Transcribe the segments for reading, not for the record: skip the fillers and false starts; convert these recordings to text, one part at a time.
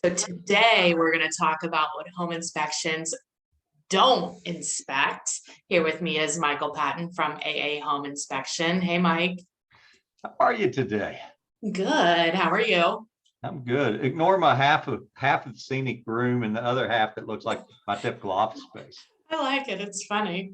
So today we're going to talk about what home inspections don't inspect. Here with me is Michael Patton from AA Home Inspection. Hey, Mike. How are you today? Good. How are you? I'm good. Ignore my half of the scenic room and the other half that looks like my typical office space. I like it. It's funny.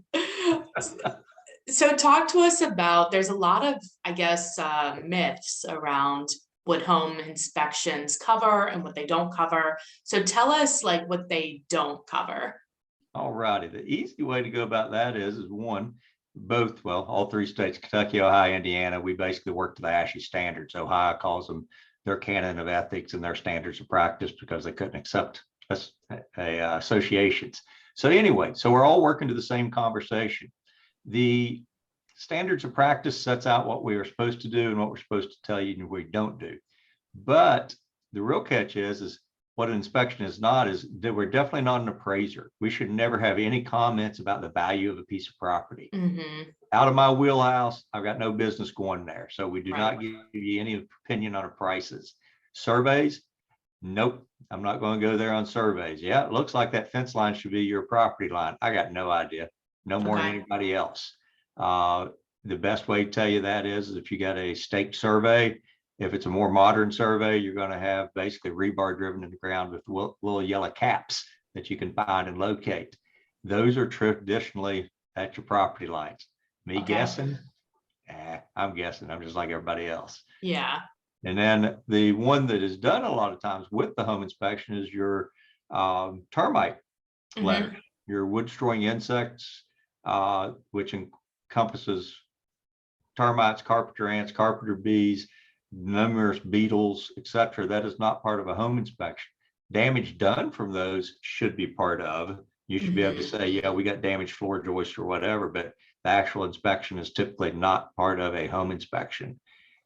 So talk to us about, there's a lot of, I guess, myths around what home inspections cover and what they don't cover. So tell us like what they don't cover. All righty. The easy way to go about that is one, all three states, Kentucky, Ohio, Indiana, we basically work to the ASHI standards. Ohio calls them their canon of ethics and their standards of practice because they couldn't accept associations. So anyway, so we're all working to the same conversation. The standards of practice sets out what we are supposed to do and what we're supposed to tell you and we don't do. But the real catch is what an inspection is not, is that we're definitely not an appraiser. We should never have any comments about the value of a piece of property. Out of my wheelhouse, I've got no business going there. So we do not give you any opinion on prices. Surveys, nope, I'm not going to go there on surveys. Yeah, it looks like that fence line should be your property line. I got no idea, no more than anybody else. The best way to tell you that is if you got a stake survey. If it's a more modern survey, you're going to have basically rebar driven in the ground with little yellow caps that you can find and locate. Those are traditionally at your property lines. Me guessing? I'm guessing. I'm just like everybody else. Yeah. And then the one that is done a lot of times with the home inspection is your termite letter, your wood destroying insects, which encompasses termites, carpenter ants, carpenter bees, numerous beetles, etc. That is not part of a home inspection. Damage done from those should be part of. You should be able to say, yeah, we got damaged floor joists or whatever, but the actual inspection is typically not part of a home inspection.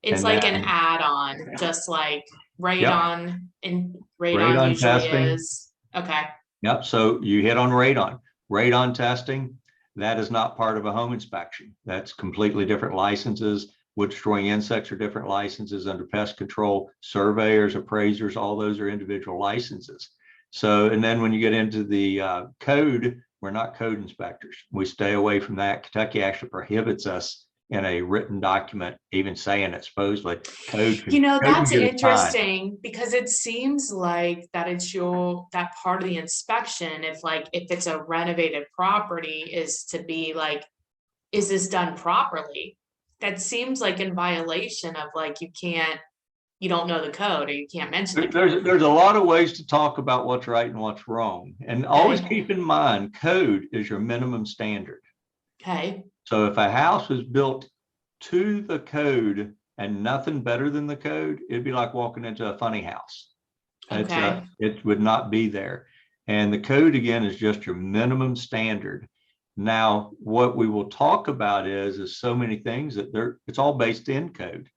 It's like an add-on, just like radon usually testing is. Okay. Yep. So you hit on radon. Radon testing, that is not part of a home inspection. That's completely different licenses. Wood destroying insects are different licenses under pest control. Surveyors, appraisers, all those are individual licenses. So, and then when you get into the code, we're not code inspectors. We stay away from that. Kentucky actually prohibits us in a written document, even saying it supposedly code. You know, that's interesting because it seems like that it's that part of the inspection, if it's a renovated property, is to be like, is this done properly? That seems like in violation of you don't know the code or you can't mention it. There's a lot of ways to talk about what's right and what's wrong. And always keep in mind, code is your minimum standard. Okay. So if a house was built to the code and nothing better than the code, it'd be like walking into a funny house. Okay. It would not be there. And the code, again, is just your minimum standard. Now, what we will talk about is so many things that it's all based in code.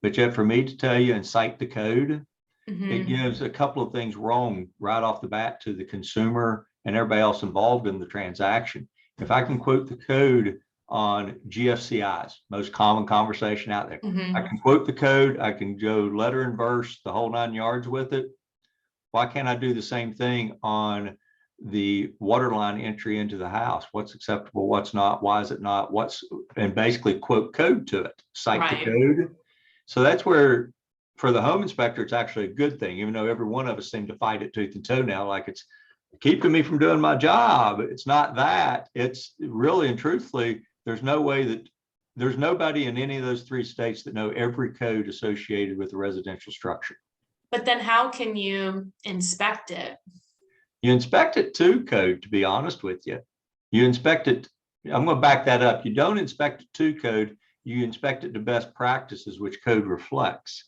But yet for me to tell you and cite the code, it gives a couple of things wrong right off the bat to the consumer and everybody else involved in the transaction. If I can quote the code on GFCIs, most common conversation out there, I can quote the code, I can go letter and verse, the whole 9 yards with it. Why can't I do the same thing on the water line entry into the house? What's acceptable, what's not, why is it not, and basically quote code to it, cite the code. So that's where for the home inspector, it's actually a good thing, even though every one of us seem to fight it tooth and toe now, like it's keeping me from doing my job. It's not that. It's really and truthfully, there's nobody in any of those 3 states that know every code associated with a residential structure. But then how can you inspect it? You inspect it to code, to be honest with you. You inspect it. I'm going to back that up. You don't inspect it to code. You inspect it to best practices, which code reflects.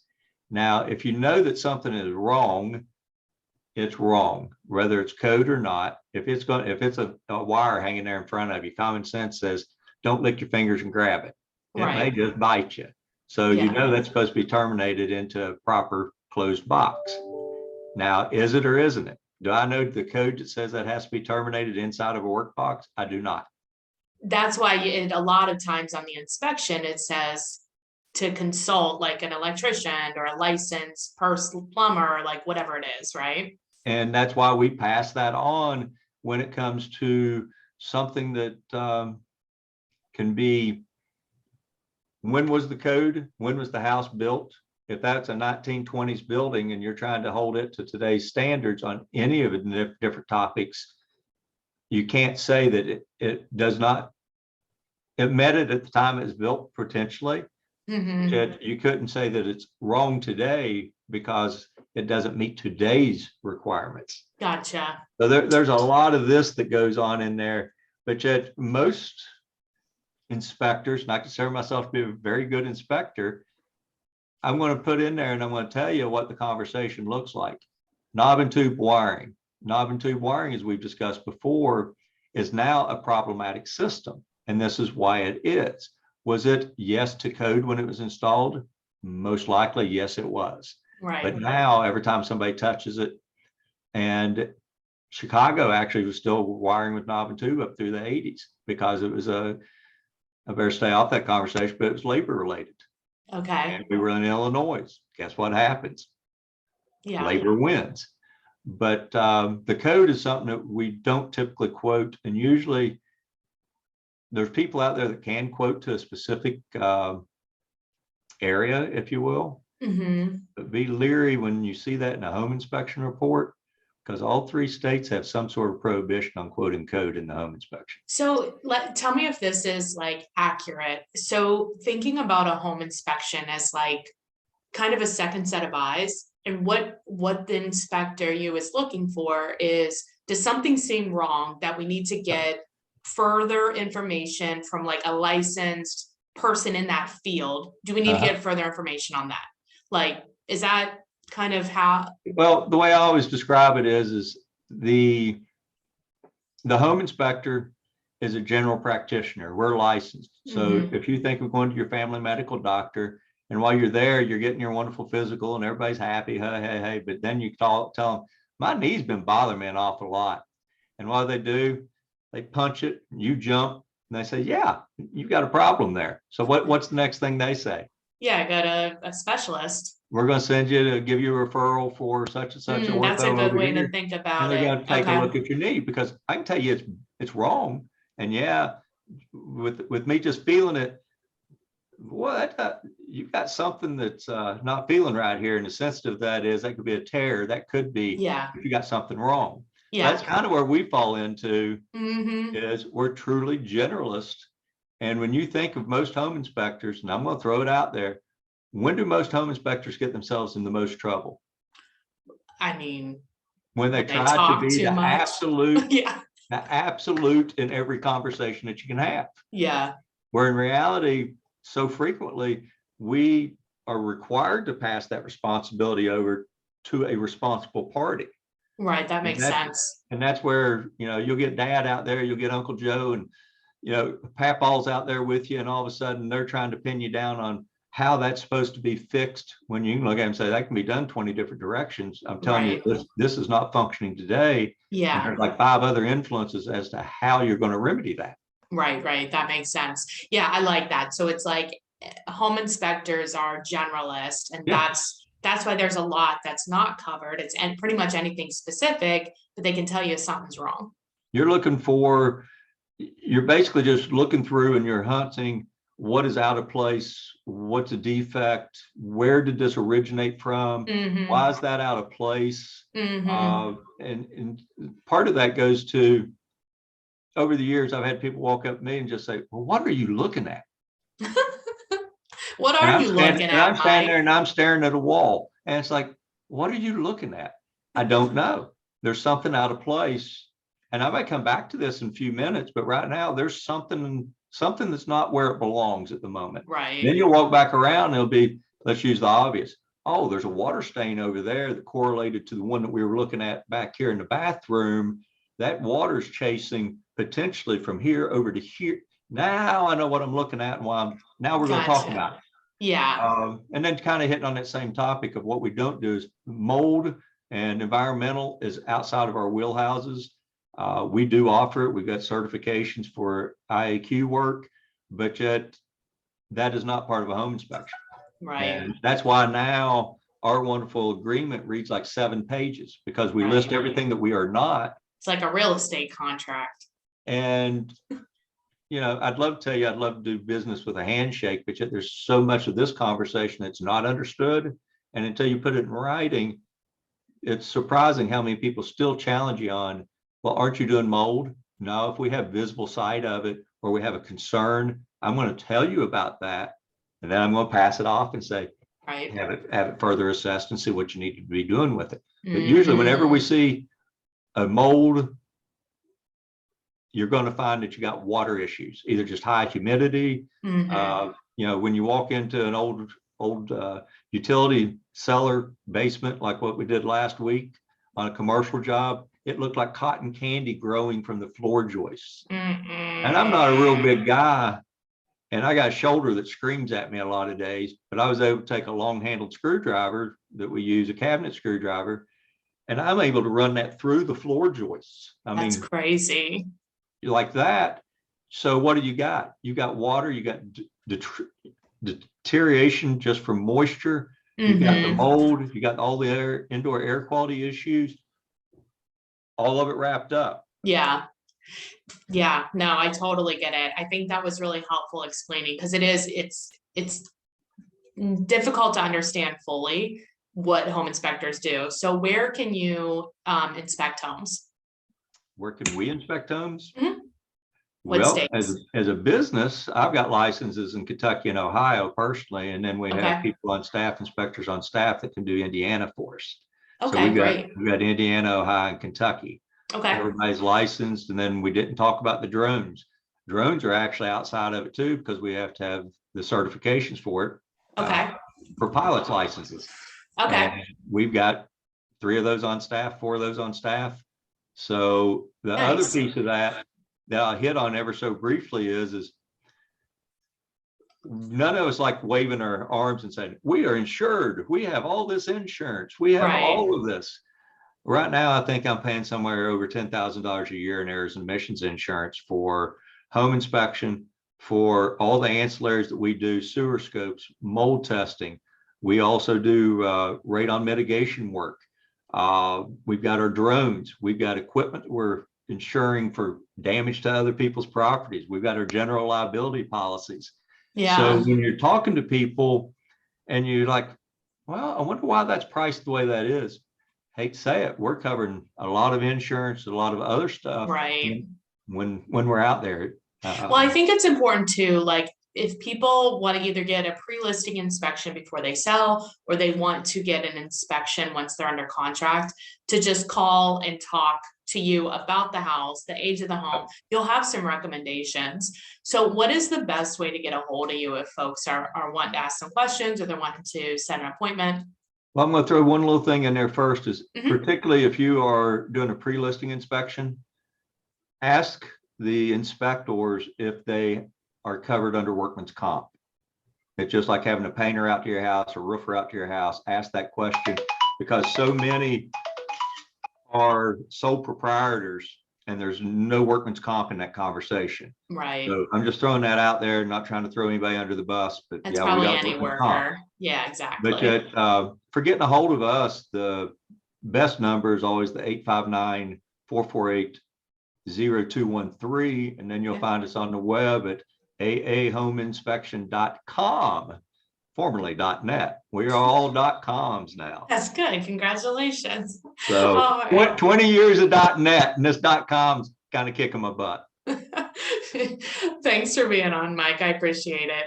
Now, if you know that something is wrong, it's wrong, whether it's code or not. If it's a wire hanging there in front of you, common sense says, don't lick your fingers and grab it. It may just bite you. So you know that's supposed to be terminated into a proper closed box. Now, is it or isn't it? Do I know the code that says that has to be terminated inside of a work box? I do not. That's why a lot of times on the inspection, it says to consult like an electrician or a licensed plumber, like whatever it is, right? And that's why we pass that on when it comes to something that can be, when was the code? When was the house built? If that's a 1920s building and you're trying to hold it to today's standards on any of the different topics, you can't say that it does not, it met it at the time it was built potentially. You couldn't say that it's wrong today because it doesn't meet today's requirements. Gotcha. So there's a lot of this that goes on in there, but yet most inspectors, and I consider myself to be a very good inspector, I'm going to put in there and I'm going to tell you what the conversation looks like. Knob and tube wiring. Knob and tube wiring, as we've discussed before, is now a problematic system. And this is why it is. Was it yes to code when it was installed? Most likely, yes, it was. Right. But now every time somebody touches it, and Chicago actually was still wiring with knob and tube up through the 80s because it was I better stay off that conversation, but it was labor related. Okay. And we were in Illinois. Guess what happens? Yeah. Labor wins. But the code is something that we don't typically quote. And usually there's people out there that can quote to a specific area, if you will. But be leery when you see that in a home inspection report, because all 3 states have some sort of prohibition on quoting code in the home inspection. So tell me if this is like accurate. So thinking about a home inspection as like kind of a second set of eyes, and what the inspector you is looking for is, does something seem wrong that we need to get further information from like a licensed person in that field? Do we need to get further information on that? Like, is that kind of how? Well, the way I always describe it is the home inspector is a general practitioner. We're licensed. So if you think of going to your family medical doctor, and while you're there, you're getting your wonderful physical and everybody's happy, hey, but then you tell them, my knee's been bothering me an awful lot. And what do? They punch it, you jump, and they say, yeah, you've got a problem there. So what's the next thing they say? Yeah, I got a specialist. We're going to send you to give you a referral for such and such. That's a good way to think about it. And they're going to take a look at your knee, because I can tell you it's wrong. And yeah, with me just feeling it, what you've got something that's not feeling right here. And the sensitive that could be a tear. That could be if you got something wrong. Yeah, that's kind of where we fall into. Is we're truly generalists. And when you think of most home inspectors, and I'm going to throw it out there, when do most home inspectors get themselves in the most trouble? I mean, when they try to be the absolute, the absolute in every conversation that you can have. Yeah. Where in reality, so frequently we are required to pass that responsibility over to a responsible party. Right. That makes sense. And that's where, you'll get dad out there, you'll get Uncle Joe, and, Papaw's out there with you, and all of a sudden they're trying to pin you down on how that's supposed to be fixed, when you can look at it and say that can be done 20 different directions. I'm telling you, this is not functioning today. Yeah. And there's like 5 other influences as to how you're going to remedy that. Right. That makes sense. Yeah, I like that. So it's like home inspectors are generalists, and that's why there's a lot that's not covered. It's and pretty much anything specific, but they can tell you if something's wrong. You're basically just looking through and you're hunting what is out of place, what's a defect, where did this originate from, why is that out of place? And part of that goes to, over the years, I've had people walk up to me and just say, well, what are you looking at? What are you looking at? I'm standing there and I'm staring at a wall. And it's like, what are you looking at? I don't know. There's something out of place. And I might come back to this in a few minutes, but right now there's something that's not where it belongs at the moment. Right. Then you'll walk back around and it'll be, let's use the obvious. Oh, there's a water stain over there that correlated to the one that we were looking at back here in the bathroom. That water's chasing potentially from here over to here. Now I know what I'm looking at and why now we're going to talk about it. Yeah. And then kind of hitting on that same topic of what we don't do is mold and environmental is outside of our wheelhouses. We do offer it. We've got certifications for IAQ work, but yet that is not part of a home inspection. Right. And that's why now our wonderful agreement reads like 7 pages, because we list Right. everything that we are not. It's like a real estate contract. And, I'd love to tell you, I'd love to do business with a handshake, but yet there's so much of this conversation that's not understood. And until you put it in writing, it's surprising how many people still challenge you on, well, aren't you doing mold? No, if we have visible sight of it, or we have a concern, I'm going to tell you about that. And then I'm going to pass it off and say, Right. have it further assessed and see what you need to be doing with it. But usually whenever we see a mold, you're going to find that you got water issues, either just high humidity. When you walk into an old utility cellar basement, like what we did last week on a commercial job, it looked like cotton candy growing from the floor joists. And I'm not a real big guy, and I got a shoulder that screams at me a lot of days, but I was able to take a long handled screwdriver that we use, a cabinet screwdriver, and I'm able to run that through the floor joists. That's crazy. Like that. So what do you got? You got water, you got deterioration just from moisture, you got the mold, you got all the indoor air quality issues, all of it wrapped up. Yeah. No, I totally get it. I think that was really helpful explaining, because it's difficult to understand fully what home inspectors do. So where can you inspect homes? Where can we inspect homes? What Well, states? as a business, I've got licenses in Kentucky and Ohio personally, and then we have people on staff, inspectors on staff that can do Indiana for us. So we've got Indiana, Ohio, and Kentucky. Okay. Everybody's licensed, and then we didn't talk about the drones. Drones are actually outside of it too, because we have to have the certifications for it. Okay. For pilots licenses. Okay. And we've got 3 of those on staff, 4 of those on staff. So the other piece of that I'll hit on ever so briefly is none of us like waving our arms and saying, we are insured. We have all this insurance. We have all of this. Right now, I think I'm paying somewhere over $10,000 a year in errors and omissions insurance for home inspection, for all the ancillaries that we do, sewer scopes, mold testing. We also do radon mitigation work. We've got our drones. We've got equipment that we're insuring for damage to other people's properties. We've got our general liability policies. Yeah. So when you're talking to people and you're like, well, I wonder why that's priced the way that is. Hate to say it, we're covering a lot of insurance, a lot of other stuff. Right. When we're out there. Well, I think it's important too, like if people want to either get a pre-listing inspection before they sell, or they want to get an inspection once they're under contract, to just call and talk to you about the house, the age of the home. You'll have some recommendations. So what is the best way to get a hold of you if folks are wanting to ask some questions, or they're wanting to set an appointment? Well, I'm going to throw one little thing in there first, is particularly if you are doing a pre-listing inspection, ask the inspectors if they are covered under workman's comp. It's just like having a painter out to your house or roofer out to your house. Ask that question, because so many are sole proprietors and there's no workman's comp in that conversation. Right. So I'm just throwing that out there, not trying to throw anybody under the bus, but It's yeah, probably we got any workman's comp. worker. Yeah, exactly. But yet, for getting a hold of us, the best number is always the 859-448-0213. And then you'll find us on the web at aahomeinspection.com, formerly .net. We are all .coms now. That's good. Congratulations. So 20 years of .net, and this .com's kind of kicking my butt. Thanks for being on, Mike. I appreciate it.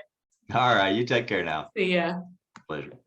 All right. You take care now. See ya. Pleasure.